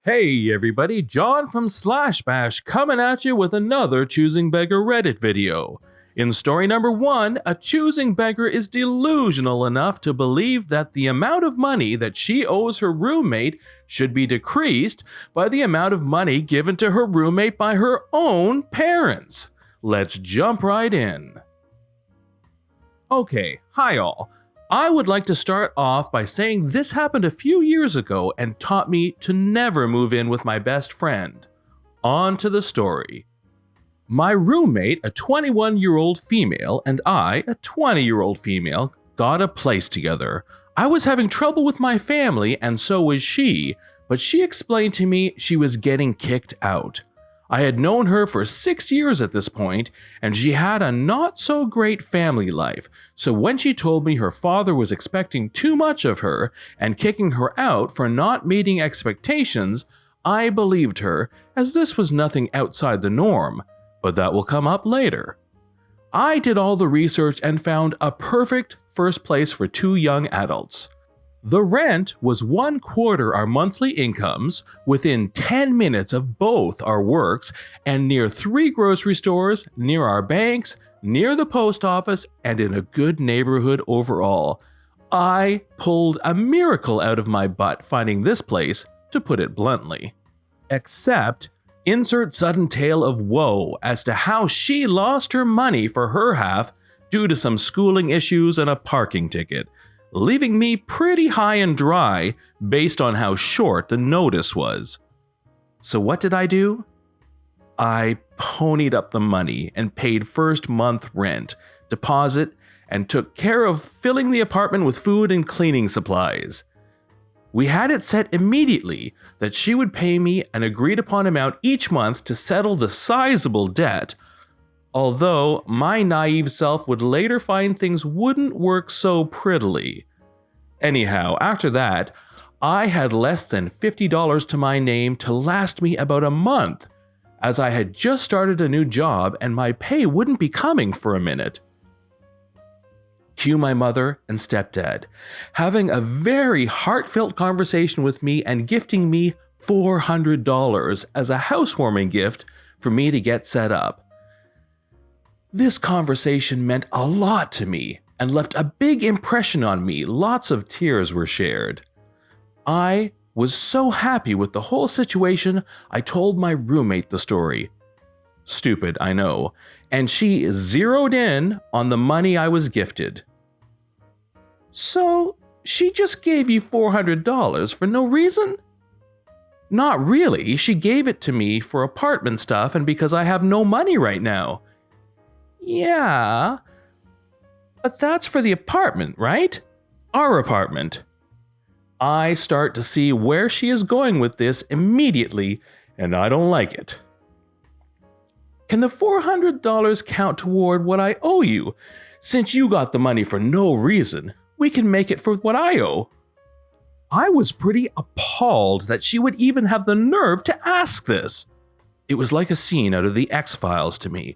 Hey everybody, John from Slash Bash coming at you with another Choosing Beggar Reddit video. In story number 1, a choosing beggar is delusional enough to believe that the amount of money that she owes her roommate should be decreased by the amount of money given to her roommate by her own parents. Let's jump right in. Okay, hi all. I would like to start off by saying this happened a few years ago and taught me to never move in with my best friend. On to the story. My roommate, a 21-year-old female, and I, a 20-year-old female, got a place together. I was having trouble with my family and so was she, but she explained to me she was getting kicked out. I had known her for 6 years at this point, and she had a not-so-great family life, so when she told me her father was expecting too much of her and kicking her out for not meeting expectations, I believed her, as this was nothing outside the norm, but that will come up later. I did all the research and found a perfect first place for 2 young adults. The rent was 1/4 our monthly incomes, within 10 minutes of both our works, and near 3 grocery stores, near our banks, near the post office, and in a good neighborhood overall. I pulled a miracle out of my butt finding this place, to put it bluntly. Except, insert sudden tale of woe as to how she lost her money for her half due to some schooling issues and a parking ticket, leaving me pretty high and dry based on how short the notice was. So what did I do? I ponied up the money and paid first month rent, deposit, and took care of filling the apartment with food and cleaning supplies. We had it set immediately that she would pay me an agreed upon amount each month to settle the sizable debt, although my naive self would later find things wouldn't work so prettily. Anyhow, after that, I had less than $50 to my name to last me about a month, as I had just started a new job and my pay wouldn't be coming for a minute. Cue my mother and stepdad, having a very heartfelt conversation with me and gifting me $400 as a housewarming gift for me to get set up. This conversation meant a lot to me and left a big impression on me. Lots of tears were shared. I was so happy with the whole situation, I told my roommate the story. Stupid, I know, and she zeroed in on the money I was gifted. So, she just gave you $400 for no reason? Not really, she gave it to me for apartment stuff and because I have no money right now. Yeah, but that's for the apartment, right? Our apartment. I start to see where she is going with this immediately, and I don't like it. Can the $400 count toward what I owe you? Since you got the money for no reason, we can make it for what I owe. I was pretty appalled that she would even have the nerve to ask this. It was like a scene out of the X-Files to me.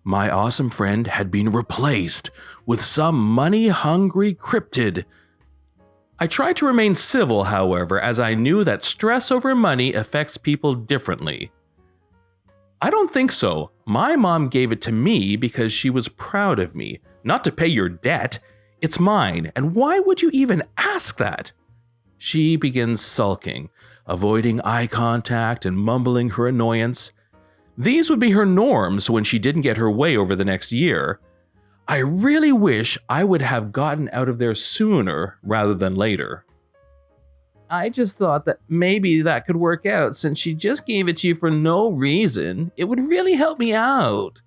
My awesome friend had been replaced with some money-hungry cryptid. I tried to remain civil, however, as I knew that stress over money affects people differently. I don't think so. My mom gave it to me because she was proud of me. Not to pay your debt. It's mine, and why would you even ask that? She begins sulking, avoiding eye contact and mumbling her annoyance. These would be her norms when she didn't get her way over the next year. I really wish I would have gotten out of there sooner rather than later. I just thought that maybe that could work out since she just gave it to you for no reason. It would really help me out.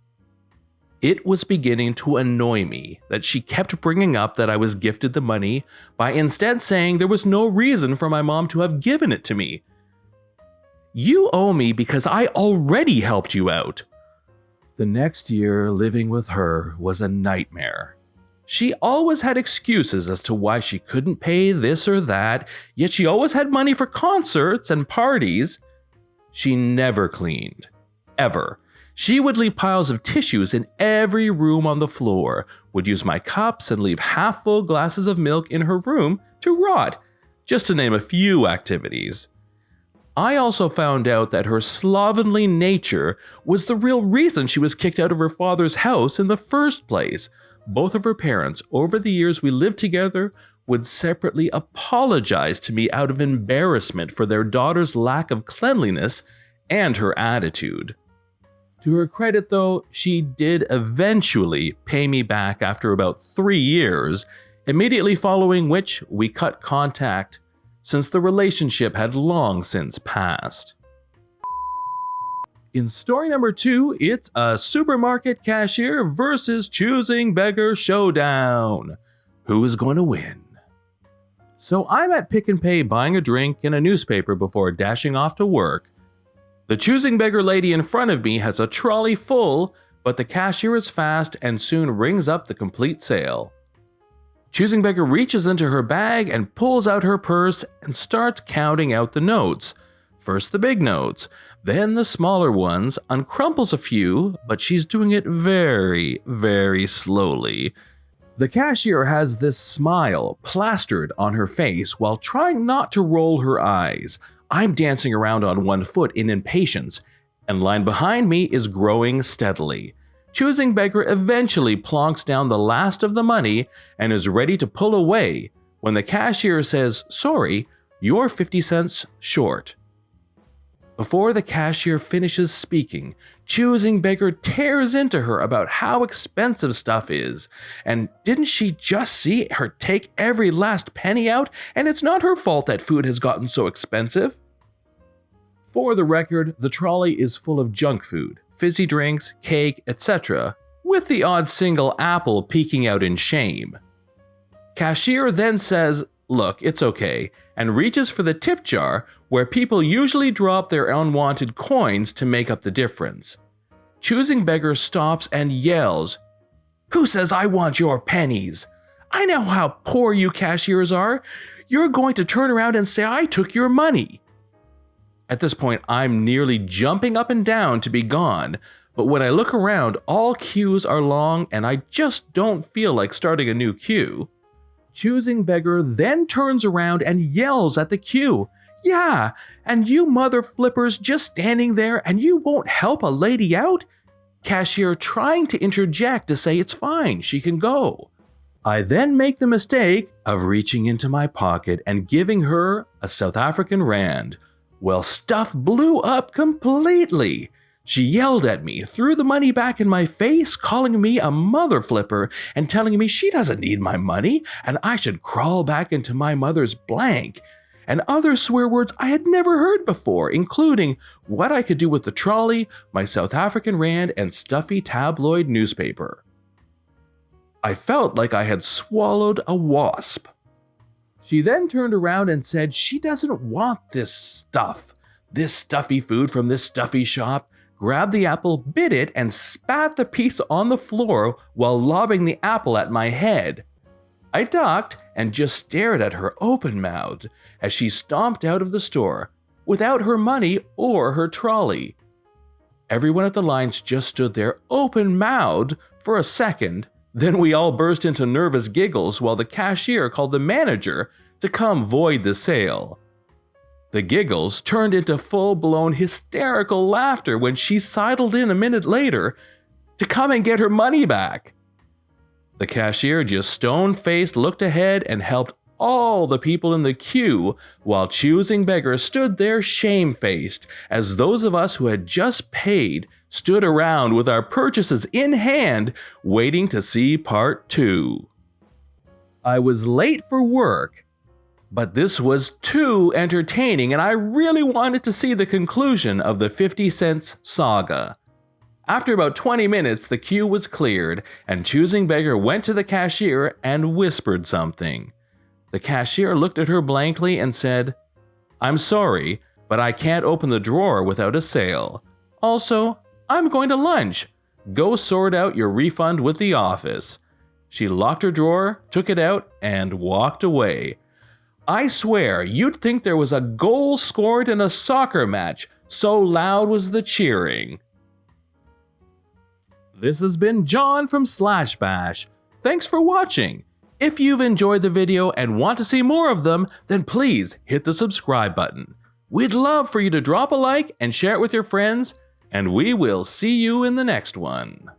It was beginning to annoy me that she kept bringing up that I was gifted the money by instead saying there was no reason for my mom to have given it to me. You owe me because I already helped you out. The next year, living with her was a nightmare. She always had excuses as to why she couldn't pay this or that, yet she always had money for concerts and parties. She never cleaned. Ever. She would leave piles of tissues in every room on the floor, would use my cups and leave half-full glasses of milk in her room to rot, just to name a few activities. I also found out that her slovenly nature was the real reason she was kicked out of her father's house in the first place. Both of her parents, over the years we lived together, would separately apologize to me out of embarrassment for their daughter's lack of cleanliness and her attitude. To her credit, though, she did eventually pay me back after about 3 years, immediately following which we cut contact, since the relationship had long since passed. In story number 2, it's a supermarket cashier versus choosing beggar showdown. Who is going to win? So I'm at Pick and Pay buying a drink and a newspaper before dashing off to work. The choosing beggar lady in front of me has a trolley full, but the cashier is fast and soon rings up the complete sale. Choosing beggar reaches into her bag and pulls out her purse and starts counting out the notes. First the big notes, then the smaller ones, uncrumples a few, but she's doing it very, very slowly. The cashier has this smile plastered on her face while trying not to roll her eyes. I'm dancing around on one foot in impatience, and line behind me is growing steadily. Choosing beggar eventually plonks down the last of the money and is ready to pull away when the cashier says, "Sorry, you're 50 cents short." Before the cashier finishes speaking, choosing beggar tears into her about how expensive stuff is, and didn't she just see her take every last penny out, and it's not her fault that food has gotten so expensive. For the record, the trolley is full of junk food, fizzy drinks, cake, etc., with the odd single apple peeking out in shame. Cashier then says, "Look, it's okay," and reaches for the tip jar where people usually drop their unwanted coins to make up the difference. Choosing beggar stops and yells, "Who says I want your pennies? I know how poor you cashiers are. You're going to turn around and say I took your money." At this point, I'm nearly jumping up and down to be gone, but when I look around, all queues are long and I just don't feel like starting a new queue. Choosing beggar then turns around and yells at the queue, "Yeah, and you mother flippers just standing there and you won't help a lady out?" Cashier trying to interject to say it's fine, she can go. I then make the mistake of reaching into my pocket and giving her a South African rand. Well, stuff blew up completely. She yelled at me, threw the money back in my face, calling me a mother flipper and telling me she doesn't need my money and I should crawl back into my mother's blank, and other swear words I had never heard before, including what I could do with the trolley, my South African rand, and stuffy tabloid newspaper. I felt like I had swallowed a wasp. She then turned around and said she doesn't want this stuff, this stuffy food from this stuffy shop, grabbed the apple, bit it, and spat the piece on the floor while lobbing the apple at my head. I ducked and just stared at her open-mouthed as she stomped out of the store, without her money or her trolley. Everyone at the lines just stood there open-mouthed for a second. Then we all burst into nervous giggles while the cashier called the manager to come void the sale. The giggles turned into full-blown hysterical laughter when she sidled in a minute later to come and get her money back. The cashier just stone-faced looked ahead and helped all the people in the queue while choosing beggar stood there shamefaced as those of us who had just paid stood around with our purchases in hand waiting to see part 2. I was late for work, but this was too entertaining and I really wanted to see the conclusion of the 50 cents saga. After about 20 minutes, the queue was cleared and choosing beggar went to the cashier and whispered something. The cashier looked at her blankly and said, "I'm sorry, but I can't open the drawer without a sale. Also, I'm going to lunch. Go sort out your refund with the office." She locked her drawer, took it out, and walked away. I swear you'd think there was a goal scored in a soccer match, so loud was the cheering. This has been John from Slash Bash. Thanks for watching. If you've enjoyed the video and want to see more of them, then please hit the subscribe button. We'd love for you to drop a like and share it with your friends, and we will see you in the next one.